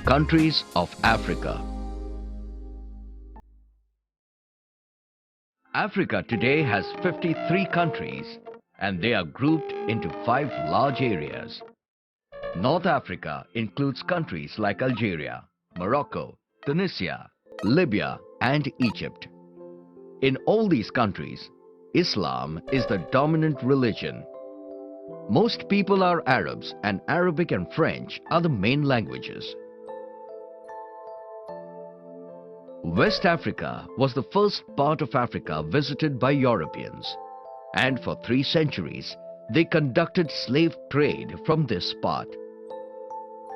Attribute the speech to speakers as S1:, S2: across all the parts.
S1: Countries of Africa. Africa today has 53 countries and they are grouped into 5 large areas. North Africa includes countries like Algeria, Morocco, Tunisia, Libya and Egypt. In all these countries, Islam is the dominant religion. Most people are Arabs and Arabic and French are the main languages. West Africa was the first part of Africa visited by Europeans, and for 3 centuries they conducted slave trade from this part.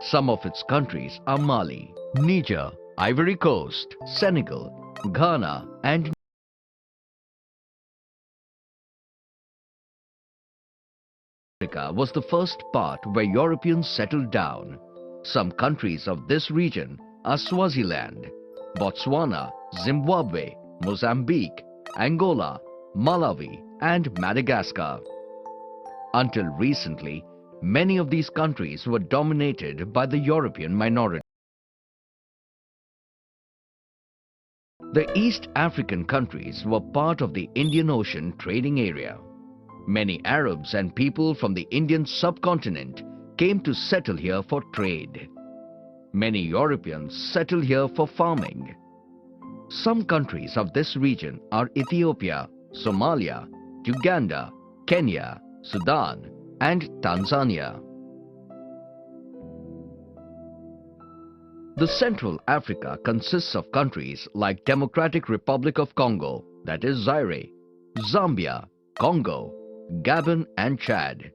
S1: Some of its countries are Mali, Niger, Ivory Coast, Senegal, Ghana and Africa was the first part where Europeans settled down. Some countries of this region are Swaziland, Botswana, Zimbabwe, Mozambique, Angola, Malawi and Madagascar. Until recently, many of these countries were dominated by the European minority. The East African countries were part of the Indian Ocean trading area. Many Arabs and people from the Indian subcontinent came to settle here for trade. Many Europeans settled here for farming. Some countries of this region are Ethiopia, Somalia, Uganda, Kenya, Sudan and Tanzania. The Central Africa consists of countries like Democratic Republic of Congo, that is Zaire, Zambia, Congo, Gabon and Chad.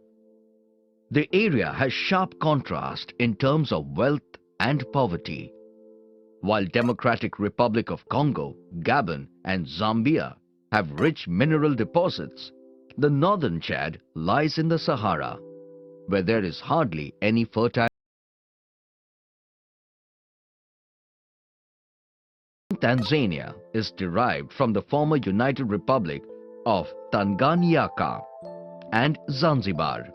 S1: The area has sharp contrast in terms of wealth and poverty. While Democratic Republic of Congo, Gabon and Zambia have rich mineral deposits, the northern Chad lies in the Sahara, where there is hardly any fertile. Tanzania is derived from the former United Republic of Tanganyika and Zanzibar.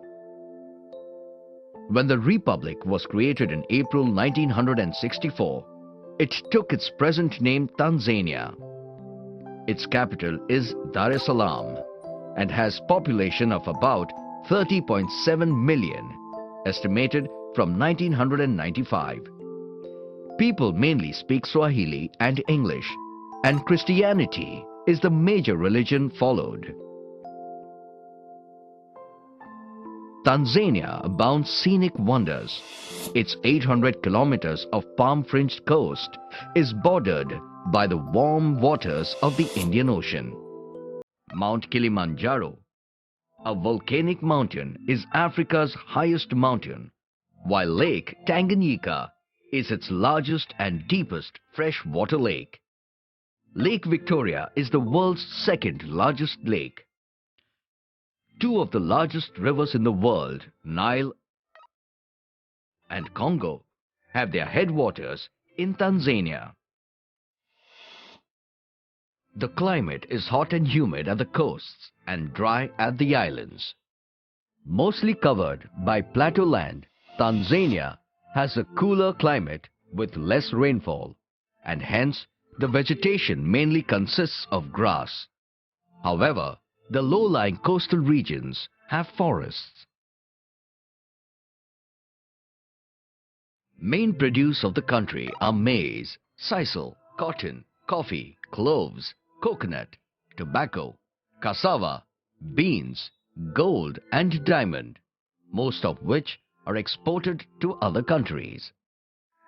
S1: When the Republic was created in April 1964, it took its present name Tanzania. Its capital is Dar es Salaam and has population of about 30.7 million, estimated from 1995. People mainly speak Swahili and English, and Christianity is the major religion followed. Tanzania abounds scenic wonders. Its 800 kilometers of palm-fringed coast is bordered by the warm waters of the Indian Ocean. Mount Kilimanjaro, a volcanic mountain, is Africa's highest mountain, while Lake Tanganyika is its largest and deepest freshwater lake. Lake Victoria is the world's second largest lake. 2 of the largest rivers in the world, Nile and Congo, have their headwaters in Tanzania. The climate is hot and humid at the coasts and dry at the islands. Mostly covered by plateau land, Tanzania has a cooler climate with less rainfall, and hence the vegetation mainly consists of grass. However, the low-lying coastal regions have forests. Main produce of the country are maize, sisal, cotton, coffee, cloves, coconut, tobacco, cassava, beans, gold and diamond, most of which are exported to other countries.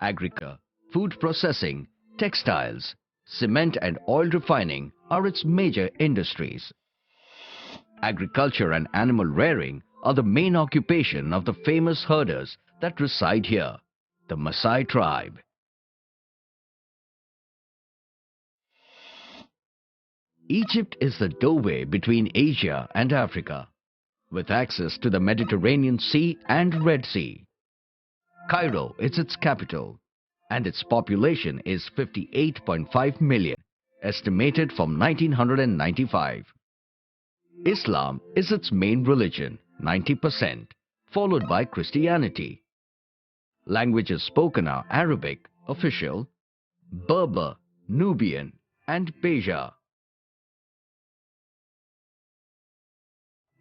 S1: Agriculture, food processing, textiles, cement and oil refining are its major industries. Agriculture and animal rearing are the main occupation of the famous herders that reside here, the Maasai tribe. Egypt is the doorway between Asia and Africa, with access to the Mediterranean Sea and Red Sea. Cairo is its capital, and its population is 58.5 million, estimated from 1995. Islam is its main religion, 90%, followed by Christianity. Languages spoken are Arabic, official, Berber, Nubian, and Peja.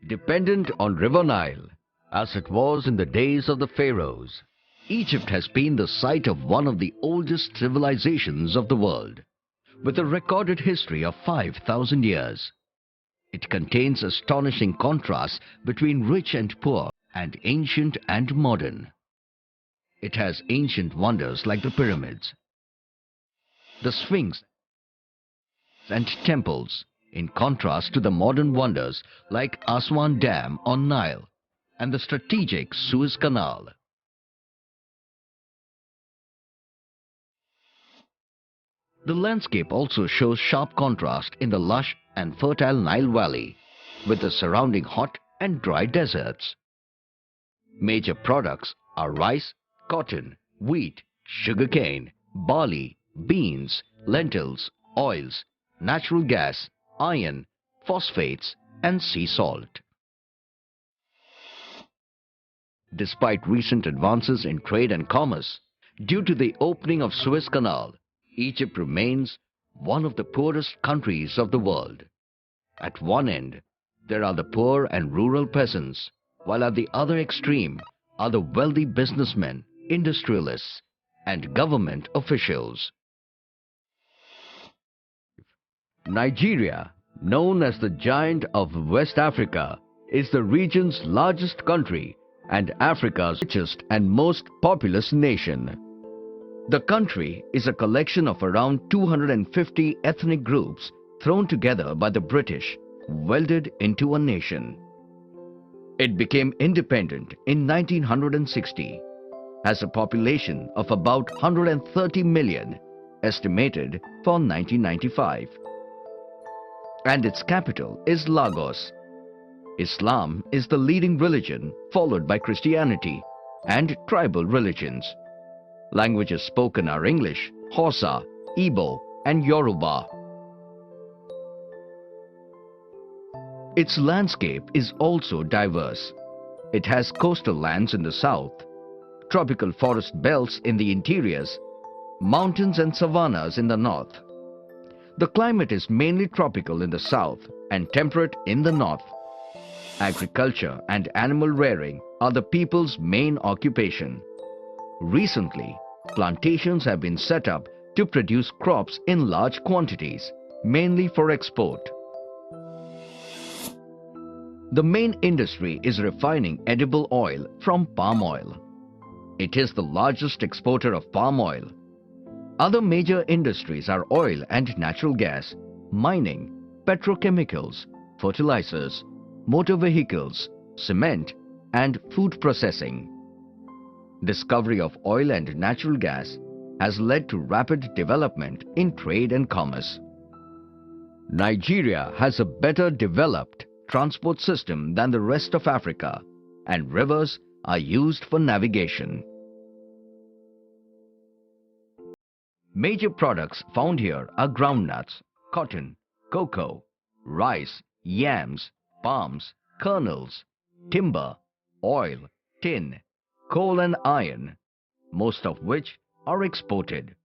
S1: Dependent on River Nile, as it was in the days of the pharaohs, Egypt has been the site of one of the oldest civilizations of the world, with a recorded history of 5,000 years. It contains astonishing contrasts between rich and poor, and ancient and modern. It has ancient wonders like the pyramids, the Sphinx, and temples, in contrast to the modern wonders like Aswan Dam on Nile and the strategic Suez Canal. The landscape also shows sharp contrast in the lush and fertile Nile Valley with the surrounding hot and dry deserts. Major products are rice, cotton, wheat, sugarcane, barley, beans, lentils, oils, natural gas, iron, phosphates, and sea salt. Despite recent advances in trade and commerce, due to the opening of Suez Canal, Egypt remains one of the poorest countries of the world. At one end, there are the poor and rural peasants, while at the other extreme are the wealthy businessmen, industrialists, and government officials. Nigeria, known as the giant of West Africa, is the region's largest country and Africa's richest and most populous nation. The country is a collection of around 250 ethnic groups thrown together by the British, welded into a nation. It became independent in 1960, has a population of about 130 million, estimated for 1995. And its capital is Lagos. Islam is the leading religion, followed by Christianity and tribal religions. Languages spoken are English, Hausa, Igbo, and Yoruba. Its landscape is also diverse. It has coastal lands in the south, tropical forest belts in the interiors, mountains and savannas in the north. The climate is mainly tropical in the south and temperate in the north. Agriculture and animal rearing are the people's main occupation. Recently, plantations have been set up to produce crops in large quantities, mainly for export. The main industry is refining edible oil from palm oil. It is the largest exporter of palm oil. Other major industries are oil and natural gas, mining, petrochemicals, fertilizers, motor vehicles, cement, and food processing. Discovery of oil and natural gas has led to rapid development in trade and commerce. Nigeria has a better developed transport system than the rest of Africa, and rivers are used for navigation. Major products found here are groundnuts, cotton, cocoa, rice, yams, palms, kernels, timber, oil, tin, coal and iron, most of which are exported.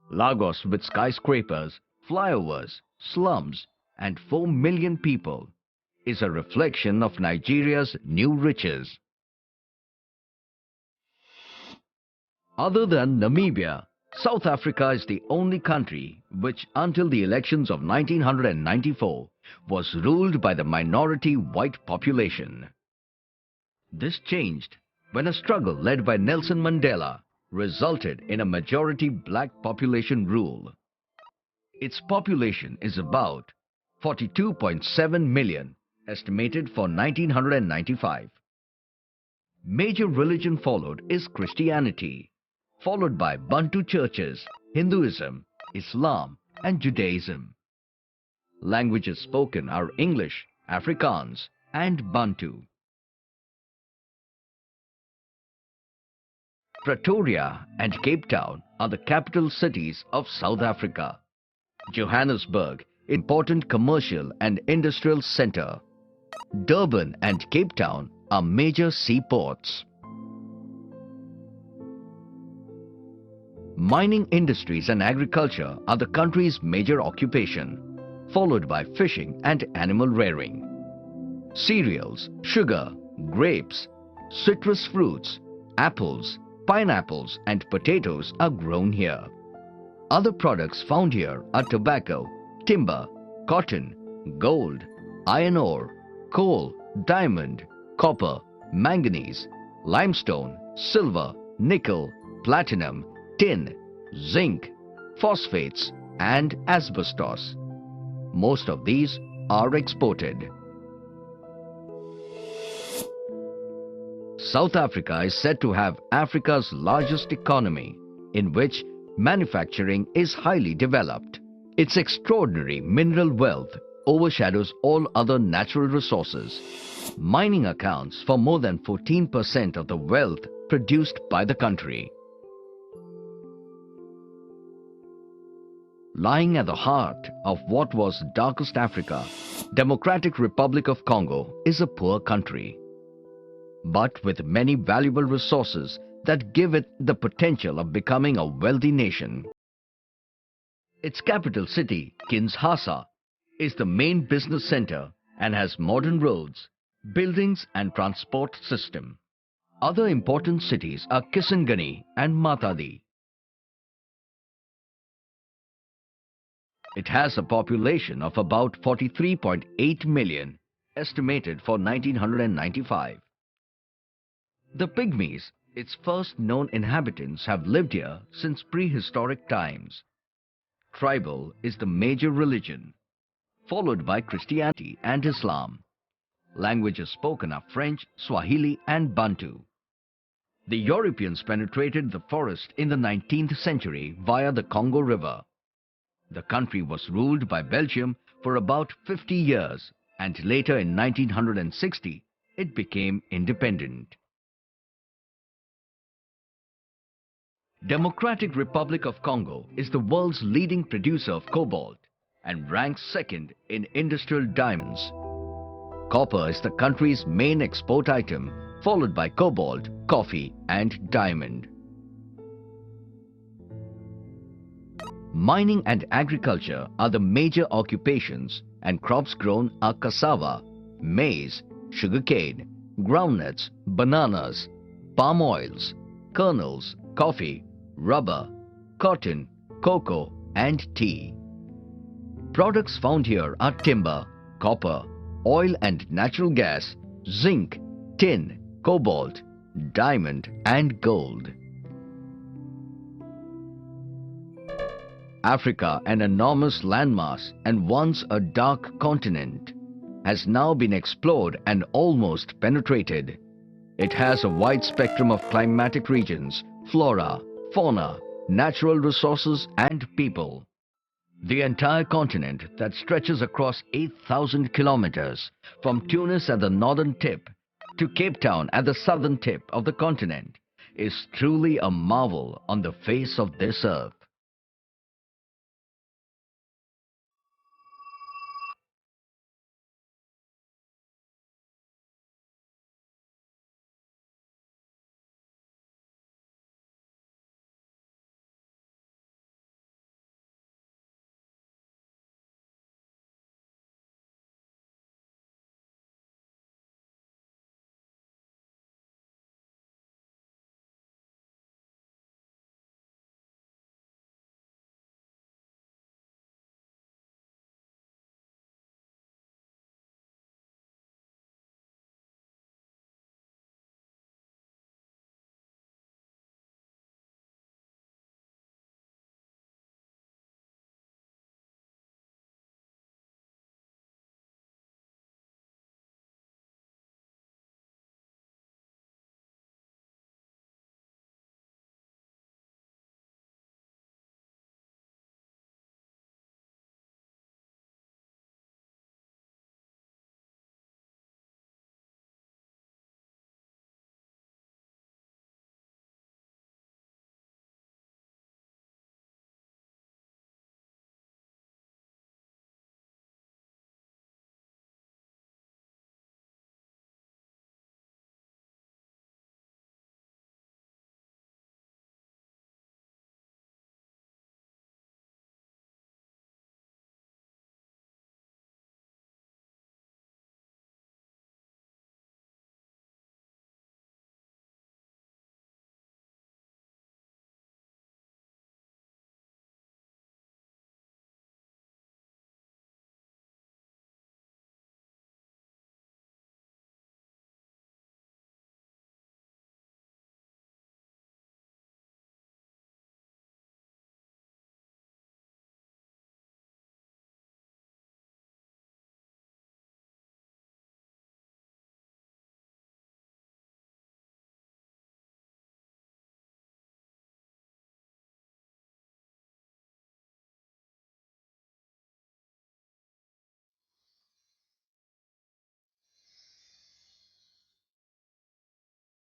S1: Lagos, with skyscrapers, flyovers, slums, and 4 million people, is a reflection of Nigeria's new riches. Other than Namibia, South Africa is the only country which, until the elections of 1994, was ruled by the minority white population. This changed when a struggle led by Nelson Mandela resulted in a majority black population rule. Its population is about 42.7 million, estimated for 1995. Major religion followed is Christianity, followed by Bantu churches, Hinduism, Islam, and Judaism. Languages spoken are English, Afrikaans, and Bantu. Pretoria and Cape Town are the capital cities of South Africa. Johannesburg, important commercial and industrial center. Durban and Cape Town are major seaports. Mining industries and agriculture are the country's major occupation, followed by fishing and animal rearing. Cereals, sugar, grapes, citrus fruits, apples, pineapples and potatoes are grown here. Other products found here are tobacco, timber, cotton, gold, iron ore, coal, diamond, copper, manganese, limestone, silver, nickel, platinum, tin, zinc, phosphates and asbestos. Most of these are exported. South Africa is said to have Africa's largest economy, in which manufacturing is highly developed. Its extraordinary mineral wealth overshadows all other natural resources. Mining accounts for more than 14% of the wealth produced by the country. Lying at the heart of what was darkest Africa, Democratic Republic of Congo is a poor country, but with many valuable resources that give it the potential of becoming a wealthy nation. Its capital city, Kinshasa, is the main business center and has modern roads, buildings and transport system. Other important cities are Kisangani and Matadi. It has a population of about 43.8 million, estimated for 1995. The Pygmies, its first known inhabitants, have lived here since prehistoric times. Tribal is the major religion, followed by Christianity and Islam. Languages spoken are French, Swahili and Bantu. The Europeans penetrated the forest in the 19th century via the Congo River. The country was ruled by Belgium for about 50 years and later in 1960 it became independent. Democratic Republic of Congo is the world's leading producer of cobalt and ranks second in industrial diamonds. Copper is the country's main export item, followed by cobalt, coffee and diamond. Mining and agriculture are the major occupations, and crops grown are cassava, maize, sugarcane, groundnuts, bananas, palm oils, kernels, coffee, rubber, cotton, cocoa and tea. Products found here are timber, copper, oil and natural gas, zinc, tin, cobalt, diamond and gold. Africa, an enormous landmass and once a dark continent, has now been explored and almost penetrated. It has a wide spectrum of climatic regions, flora, fauna, natural resources and people. The entire continent that stretches across 8,000 kilometers from Tunis at the northern tip to Cape Town at the southern tip of the continent is truly a marvel on the face of this earth.